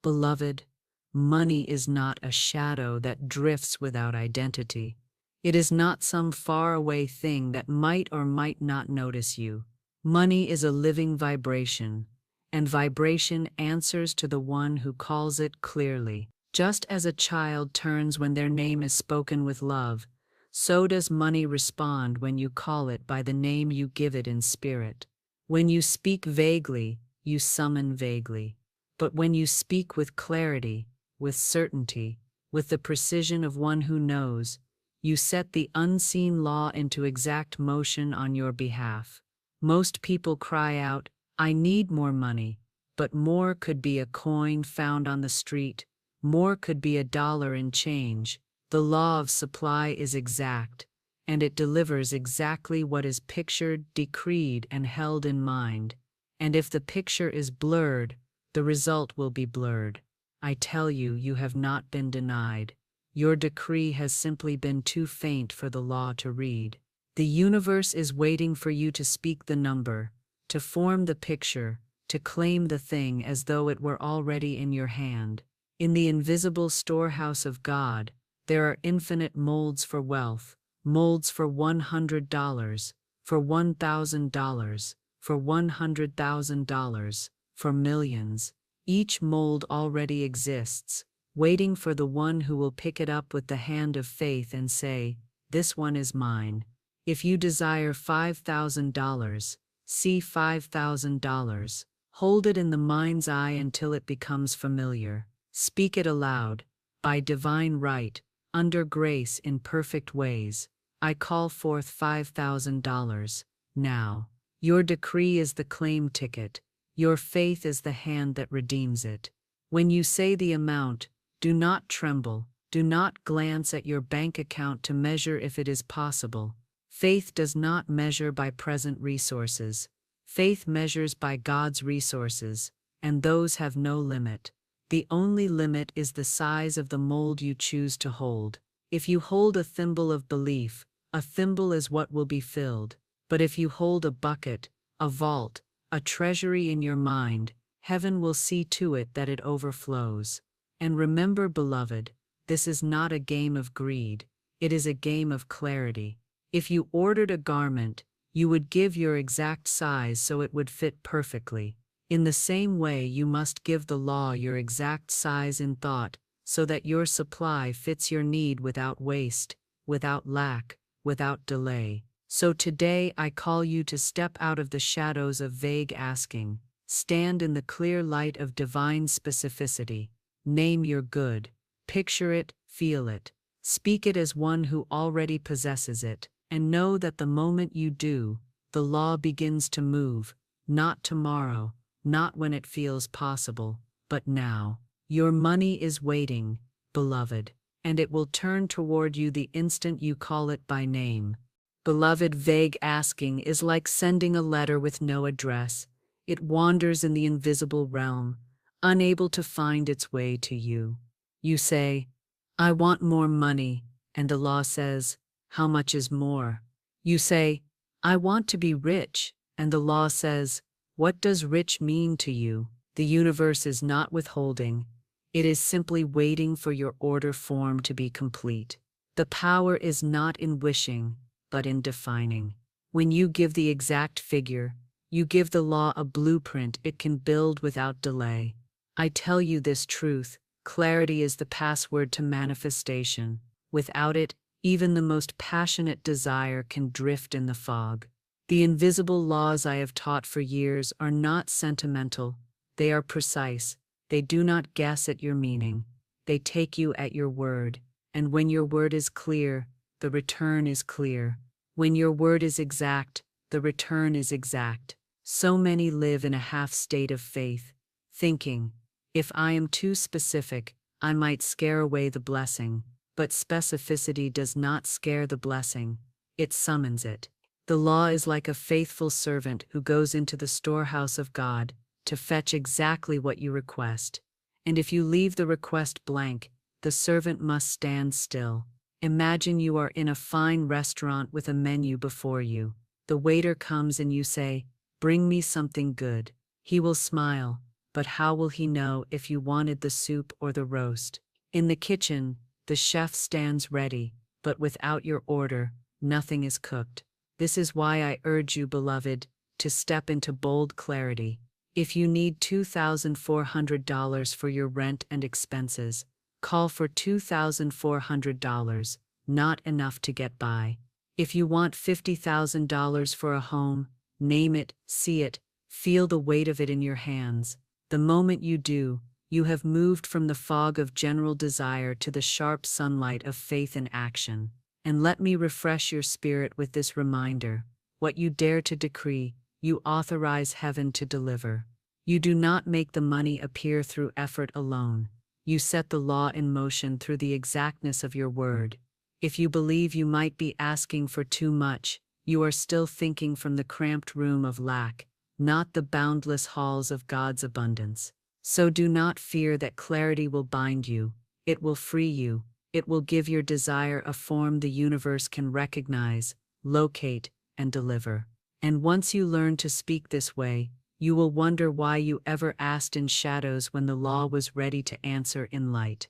Beloved, money is not a shadow that drifts without identity. It is not some faraway thing that might or might not notice you. Money is a living vibration, and vibration answers to the one who calls it clearly. Just as a child turns when their name is spoken with love, so does money respond when you call it by the name you give it in spirit. When you speak vaguely, you summon vaguely. But when you speak with clarity, with certainty, with the precision of one who knows, you set the unseen law into exact motion on your behalf. Most people cry out, "I need more money," but more could be a coin found on the street, more could be $1 in change. The law of supply is exact, and it delivers exactly what is pictured, decreed, and held in mind. And if the picture is blurred, the result will be blurred. I tell you, you have not been denied. Your decree has simply been too faint for the law to read. The universe is waiting for you to speak the number, to form the picture, to claim the thing as though it were already in your hand. In the invisible storehouse of God, there are infinite molds for wealth, molds for $100, for $1,000, for $100,000, for millions. Each mold already exists, waiting for the one who will pick it up with the hand of faith and say, "This one is mine." If you desire $5,000, see $5,000. Hold it in the mind's eye until it becomes familiar. Speak it aloud. By divine right, under grace in perfect ways, I call forth $5,000. Now, your decree is the claim ticket. Your faith is the hand that redeems it. When you say the amount, do not tremble. Do not glance at your bank account to measure if it is possible. Faith does not measure by present resources. Faith measures by God's resources, and those have no limit. The only limit is the size of the mold you choose to hold. If you hold a thimble of belief, a thimble is what will be filled. But if you hold a bucket, a vault, a treasury in your mind, heaven will see to it that it overflows. And remember, beloved, this is not a game of greed. It is a game of clarity. If you ordered a garment, you would give your exact size so it would fit perfectly. In the same way, you must give the law your exact size in thought, so that your supply fits your need without waste, without lack, without delay. So today I call you to step out of the shadows of vague asking. Stand in the clear light of divine specificity. Name your good. Picture it, feel it. Speak it as one who already possesses it. And know that the moment you do, the law begins to move, not tomorrow, not when it feels possible, but now. Your money is waiting, beloved, and it will turn toward you the instant you call it by name. Beloved, vague asking is like sending a letter with no address. It wanders in the invisible realm, unable to find its way to you. You say, "I want more money," and the law says, "How much is more?" You say, "I want to be rich," and the law says, "What does rich mean to you?" The universe is not withholding. It is simply waiting for your order form to be complete. The power is not in wishing, but in defining. When you give the exact figure, you give the law a blueprint it can build without delay. I tell you this truth: clarity is the password to manifestation. Without it, even the most passionate desire can drift in the fog. The invisible laws I have taught for years are not sentimental. They are precise. They do not guess at your meaning. They take you at your word. And when your word is clear, the return is clear. When your word is exact, the return is exact. So many live in a half state of faith, thinking, if I am too specific, I might scare away the blessing. But specificity does not scare the blessing, it summons it. The law is like a faithful servant who goes into the storehouse of God to fetch exactly what you request. And if you leave the request blank, the servant must stand still. Imagine you are in a fine restaurant with a menu before you. The waiter comes and you say, "Bring me something good." He will smile, but how will he know if you wanted the soup or the roast? In the kitchen, the chef stands ready, but without your order, nothing is cooked. This is why I urge you, beloved, to step into bold clarity. If you need $2,400 for your rent and expenses, call for $2,400, not enough to get by. If you want $50,000 for a home, name it, see it, feel the weight of it in your hands. The moment you do, you have moved from the fog of general desire to the sharp sunlight of faith and action. And let me refresh your spirit with this reminder: what you dare to decree, you authorize heaven to deliver. You do not make the money appear through effort alone. You set the law in motion through the exactness of your word. If you believe you might be asking for too much, you are still thinking from the cramped room of lack, not the boundless halls of God's abundance. So do not fear that clarity will bind you. It will free you. It will give your desire a form the universe can recognize, locate, and deliver. And once you learn to speak this way, you will wonder why you ever asked in shadows when the law was ready to answer in light.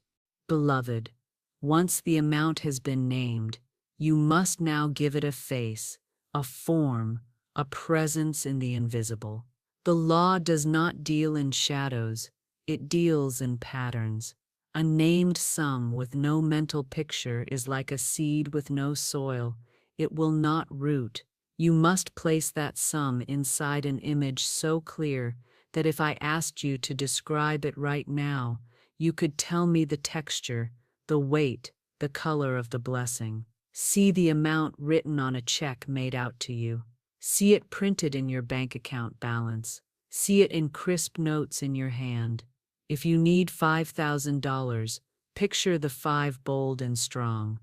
Beloved, once the amount has been named, you must now give it a face, a form, a presence in the invisible. The law does not deal in shadows, it deals in patterns. A named sum with no mental picture is like a seed with no soil. It will not root. You must place that sum inside an image so clear that if I asked you to describe it right now, you could tell me the texture, the weight, the color of the blessing. See the amount written on a check made out to you. See it printed in your bank account balance. See it in crisp notes in your hand. If you need $5,000, picture the 5 bold and strong.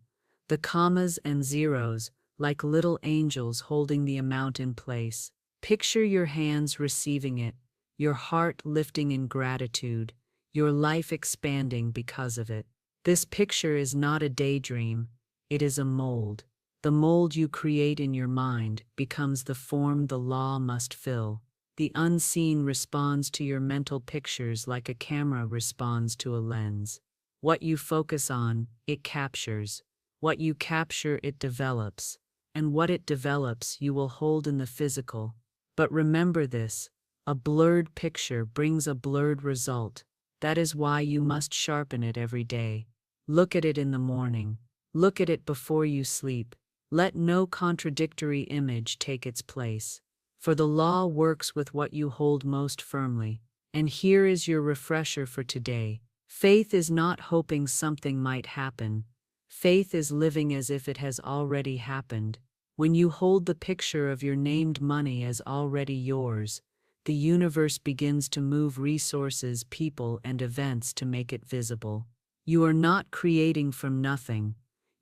The commas and zeros, like little angels holding the amount in place. Picture your hands receiving it, your heart lifting in gratitude, your life expanding because of it. This picture is not a daydream, it is a mold. The mold you create in your mind becomes the form the law must fill. The unseen responds to your mental pictures like a camera responds to a lens. What you focus on, it captures. What you capture, it develops. And what it develops, you will hold in the physical. But remember this: a blurred picture brings a blurred result. That is why you must sharpen it every day. Look at it in the morning. Look at it before you sleep. Let no contradictory image take its place. For the law works with what you hold most firmly. And here is your refresher for today. Faith is not hoping something might happen. Faith is living as if it has already happened. When you hold the picture of your named money as already yours, the universe begins to move resources, people, and events to make it visible. You are not creating from nothing.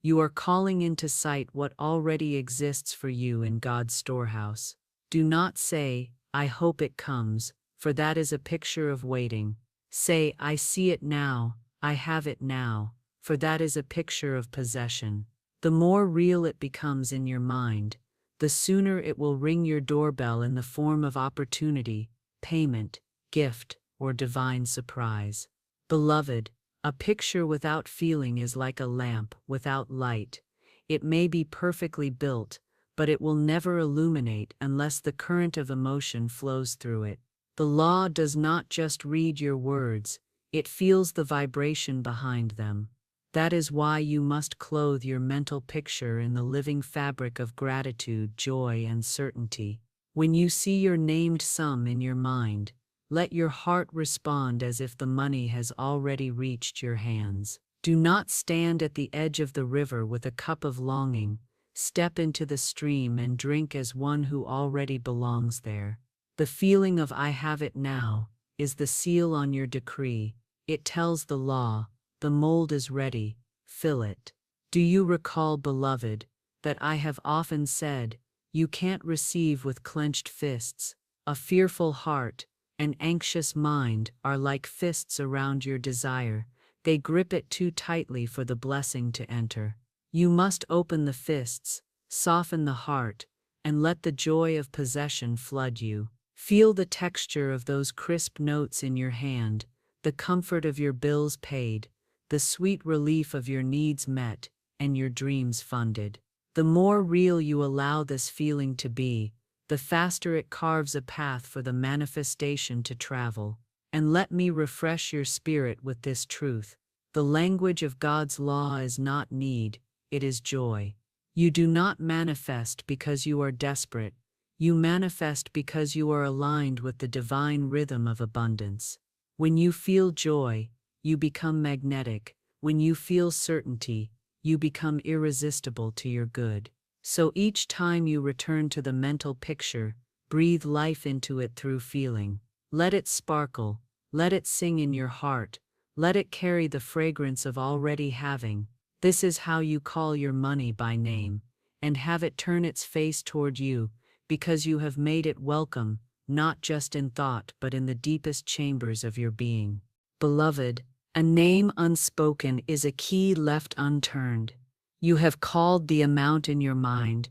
You are calling into sight what already exists for you in God's storehouse. Do not say, "I hope it comes," for that is a picture of waiting. Say, "I see it now, I have it now," for that is a picture of possession. The more real it becomes in your mind, the sooner it will ring your doorbell in the form of opportunity, payment, gift, or divine surprise. Beloved, a picture without feeling is like a lamp without light. It may be perfectly built, but it will never illuminate unless the current of emotion flows through it. The law does not just read your words, it feels the vibration behind them. That is why you must clothe your mental picture in the living fabric of gratitude, joy, and certainty. When you see your named sum in your mind, let your heart respond as if the money has already reached your hands. Do not stand at the edge of the river with a cup of longing. Step into the stream and drink as one who already belongs there. The feeling of "I have it now" is the seal on your decree. It tells the law, the mold is ready, fill it. Do you recall, beloved, that I have often said, you can't receive with clenched fists? A fearful heart, an anxious mind are like fists around your desire. They grip it too tightly for the blessing to enter. You must open the fists, soften the heart, and let the joy of possession flood you. Feel the texture of those crisp notes in your hand, the comfort of your bills paid, the sweet relief of your needs met, and your dreams funded. The more real you allow this feeling to be, the faster it carves a path for the manifestation to travel. And let me refresh your spirit with this truth. The language of God's law is not need, it is joy. You do not manifest because you are desperate. You manifest because you are aligned with the divine rhythm of abundance. When you feel joy, you become magnetic. When you feel certainty, you become irresistible to your good. So each time you return to the mental picture, breathe life into it through feeling. Let it sparkle, let it sing in your heart, let it carry the fragrance of already having. This is how you call your money by name, and have it turn its face toward you, because you have made it welcome, not just in thought but in the deepest chambers of your being. Beloved, a name unspoken is a key left unturned. You have called the amount in your mind.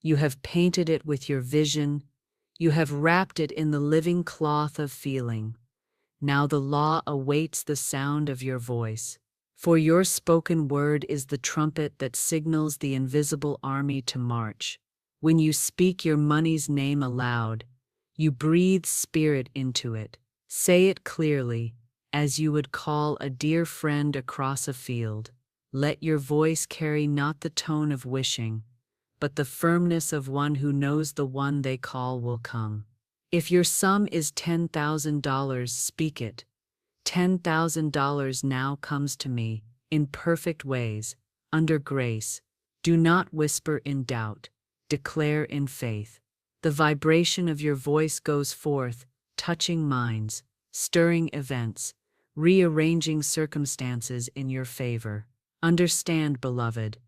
You have painted it with your vision. You have wrapped it in the living cloth of feeling. Now the law awaits the sound of your voice. For your spoken word is the trumpet that signals the invisible army to march. When you speak your money's name aloud, you breathe spirit into it. Say it clearly, as you would call a dear friend across a field. Let your voice carry not the tone of wishing, but the firmness of one who knows the one they call will come. If your sum is $10,000, speak it. $10,000 now comes to me, in perfect ways, under grace. Do not whisper in doubt, declare in faith. The vibration of your voice goes forth, touching minds, stirring events, rearranging circumstances in your favor. Understand, beloved,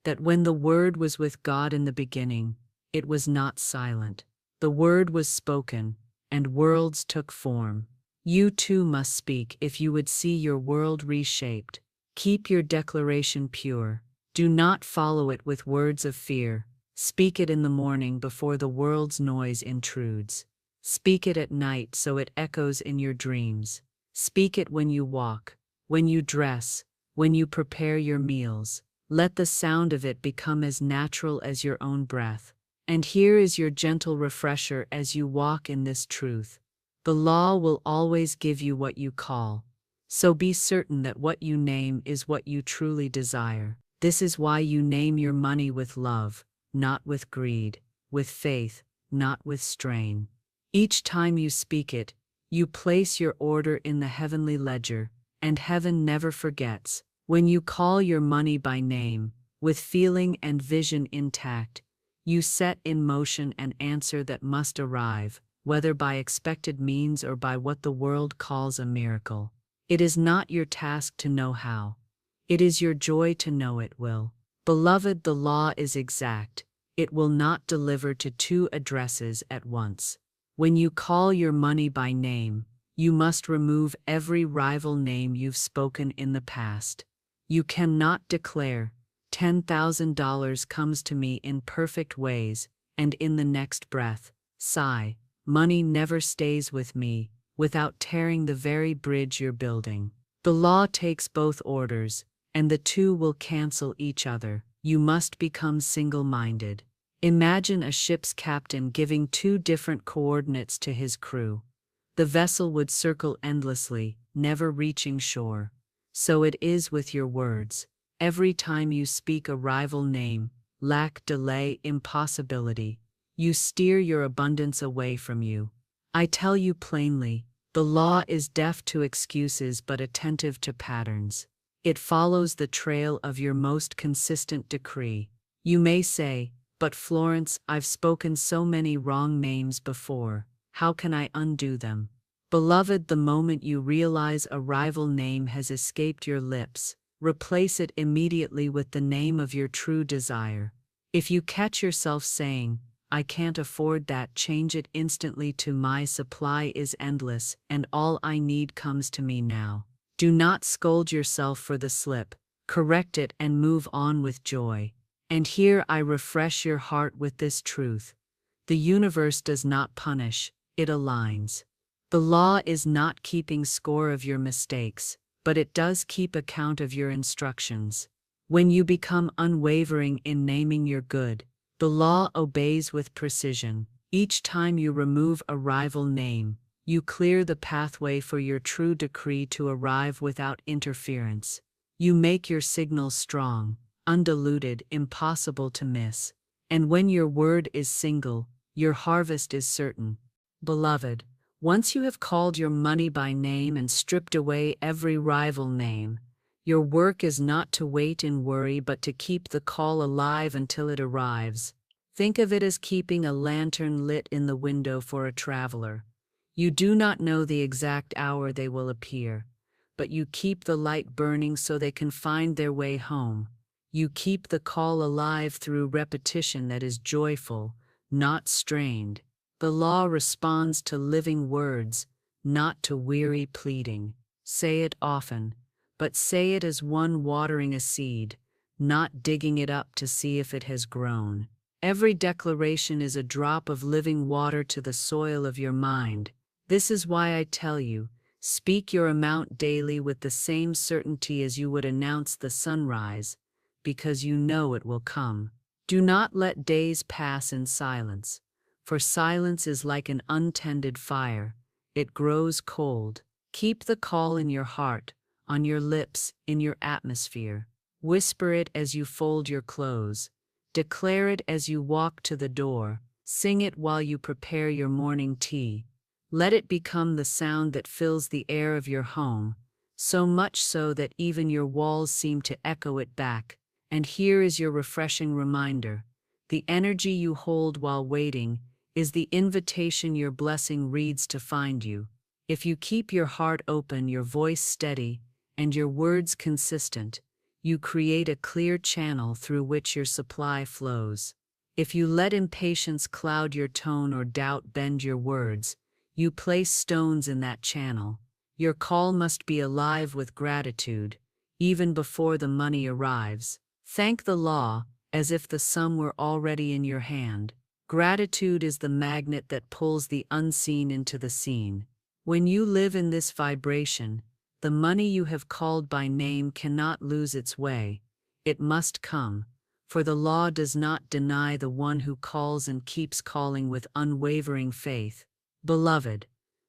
that when the Word was with God in the beginning, it was not silent. The Word was spoken, and worlds took form. You too must speak if you would see your world reshaped. Keep your declaration pure. Do not follow it with words of fear. Speak it in the morning before the world's noise intrudes. Speak it at night so it echoes in your dreams. Speak it when you walk, when you dress, when you prepare your meals. Let the sound of it become as natural as your own breath. And here is your gentle refresher as you walk in this truth. The law will always give you what you call. So be certain that what you name is what you truly desire. This is why you name your money with love, not with greed, with faith, not with strain. Each time you speak it, you place your order in the heavenly ledger, and heaven never forgets. When you call your money by name, with feeling and vision intact, you set in motion an answer that must arrive, whether by expected means or by what the world calls a miracle. It is not your task to know how. It is your joy to know it will. Beloved, the law is exact. It will not deliver to two addresses at once. When you call your money by name, you must remove every rival name you've spoken in the past. You cannot declare, $10,000 comes to me in perfect ways, and in the next breath, sigh, money never stays with me, without tearing the very bridge you're building. The law takes both orders, and the two will cancel each other. You must become single-minded. Imagine a ship's captain giving two different coordinates to his crew. The vessel would circle endlessly, never reaching shore. So it is with your words. Every time you speak a rival name, lack, delay, impossibility, you steer your abundance away from you. I tell you plainly, the law is deaf to excuses but attentive to patterns. It follows the trail of your most consistent decree. You may say, but Florence, I've spoken so many wrong names before. How can I undo them? Beloved, the moment you realize a rival name has escaped your lips, replace it immediately with the name of your true desire. If you catch yourself saying, I can't afford that, change it instantly to my supply is endless and all I need comes to me now. Do not scold yourself for the slip. Correct it and move on with joy. And here I refresh your heart with this truth. The universe does not punish, it aligns. The law is not keeping score of your mistakes, but it does keep account of your instructions. When you become unwavering in naming your good, the law obeys with precision. Each time you remove a rival name, you clear the pathway for your true decree to arrive without interference. You make your signal strong, undiluted, impossible to miss. And when your word is single, your harvest is certain. Beloved, once you have called your money by name and stripped away every rival name, your work is not to wait in worry but to keep the call alive until it arrives. Think of it as keeping a lantern lit in the window for a traveler. You do not know the exact hour they will appear, but you keep the light burning so they can find their way home. You keep the call alive through repetition that is joyful, not strained. The law responds to living words, not to weary pleading. Say it often, but say it as one watering a seed, not digging it up to see if it has grown. Every declaration is a drop of living water to the soil of your mind. This is why I tell you, speak your amount daily with the same certainty as you would announce the sunrise, because you know it will come. Do not let days pass in silence, for silence is like an untended fire. It grows cold. Keep the call in your heart, on your lips, in your atmosphere. Whisper it as you fold your clothes. Declare it as you walk to the door. Sing it while you prepare your morning tea. Let it become the sound that fills the air of your home, so much so that even your walls seem to echo it back. And here is your refreshing reminder. The energy you hold while waiting is the invitation your blessing reads to find you. If you keep your heart open, your voice steady, and your words consistent, you create a clear channel through which your supply flows. If you let impatience cloud your tone or doubt bend your words, you place stones in that channel. Your call must be alive with gratitude, even before the money arrives. Thank the law as if the sum were already in your hand. Gratitude is the magnet that pulls the unseen into the seen. When you live in this vibration, the money you have called by name cannot lose its way. It must come, for the law does not deny the one who calls and keeps calling with unwavering faith. Beloved,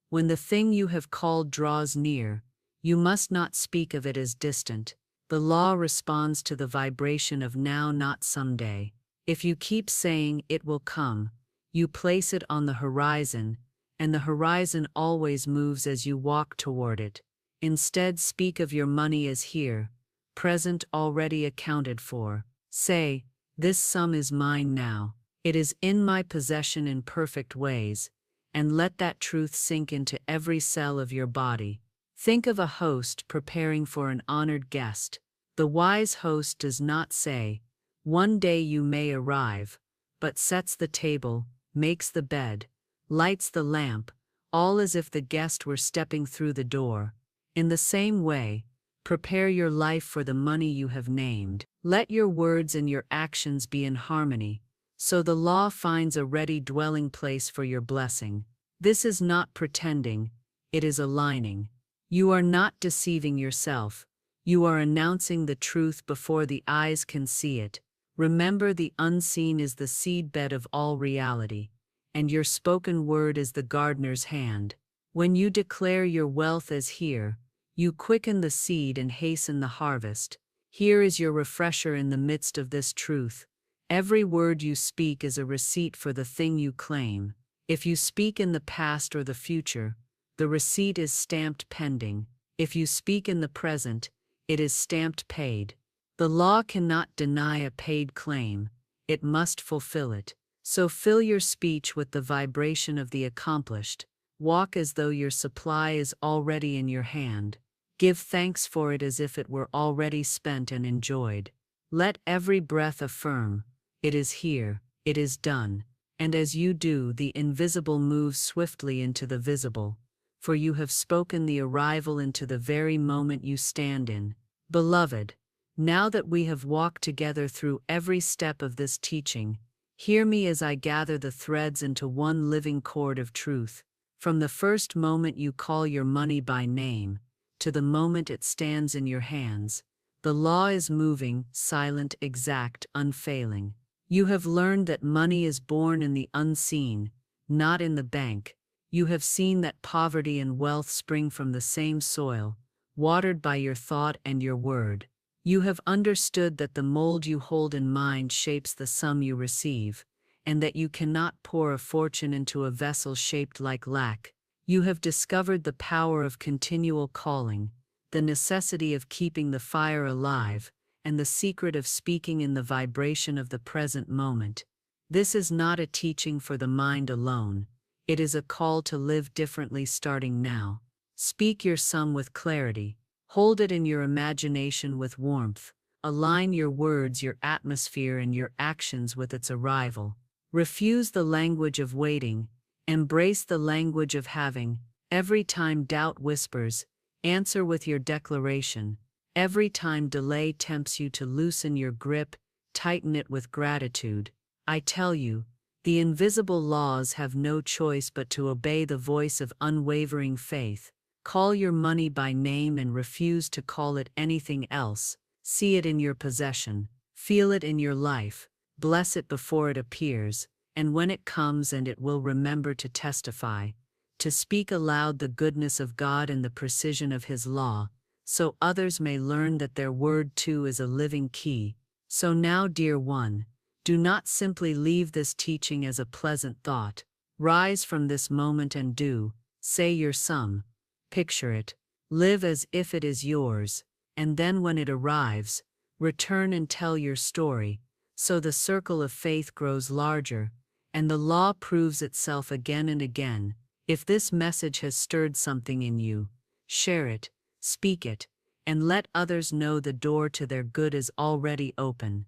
when the thing you have called draws near, you must not speak of it as distant. The law responds to the vibration of now, not someday. If you keep saying it will come, you place it on the horizon, and the horizon always moves as you walk toward it. Instead, speak of your money as here, present, already accounted for. Say, this sum is mine now. It is in my possession in perfect ways, and let that truth sink into every cell of your body. Think of a host preparing for an honored guest. The wise host does not say, "One day you may arrive," but sets the table, makes the bed, lights the lamp, all as if the guest were stepping through the door. In the same way, prepare your life for the money you have named. Let your words and your actions be in harmony, so the law finds a ready dwelling place for your blessing. This is not pretending, it is aligning. You are not deceiving yourself. You are announcing the truth before the eyes can see it. Remember, the unseen is the seedbed of all reality, and your spoken word is the gardener's hand. When you declare your wealth as here, you quicken the seed and hasten the harvest. Here is your refresher in the midst of this truth. Every word you speak is a receipt for the thing you claim. If you speak in the past or the future, the receipt is stamped pending. If you speak in the present, it is stamped paid. The law cannot deny a paid claim, it must fulfill it. So fill your speech with the vibration of the accomplished. Walk as though your supply is already in your hand. Give thanks for it as if it were already spent and enjoyed. Let every breath affirm, it is here, it is done. And as you do, the invisible moves swiftly into the visible, for you have spoken the arrival into the very moment you stand in. Beloved, now that we have walked together through every step of this teaching, hear me as I gather the threads into one living cord of truth. From the first moment you call your money by name, to the moment it stands in your hands, the law is moving, silent, exact, unfailing. You have learned that money is born in the unseen, not in the bank. You have seen that poverty and wealth spring from the same soil, watered by your thought and your word. You have understood that the mold you hold in mind shapes the sum you receive, and that you cannot pour a fortune into a vessel shaped like lack. You have discovered the power of continual calling, the necessity of keeping the fire alive, and the secret of speaking in the vibration of the present moment. This is not a teaching for the mind alone. It is a call to live differently starting now. Speak your sum with clarity. Hold it in your imagination with warmth. Align your words, your atmosphere, and your actions with its arrival. Refuse the language of waiting. Embrace the language of having. Every time doubt whispers, answer with your declaration. Every time delay tempts you to loosen your grip, tighten it with gratitude. I tell you, the invisible laws have no choice but to obey the voice of unwavering faith. Call your money by name and refuse to call it anything else. See it in your possession. Feel it in your life. Bless it before it appears, and when it comes, and it will remember to testify, to speak aloud the goodness of God and the precision of His law, so others may learn that their word too is a living key. So now, dear one, do not simply leave this teaching as a pleasant thought. Rise from this moment and do, say your sum, picture it, live as if it is yours, and then when it arrives, return and tell your story, so the circle of faith grows larger, and the law proves itself again and again. If this message has stirred something in you, share it, speak it, and let others know the door to their good is already open.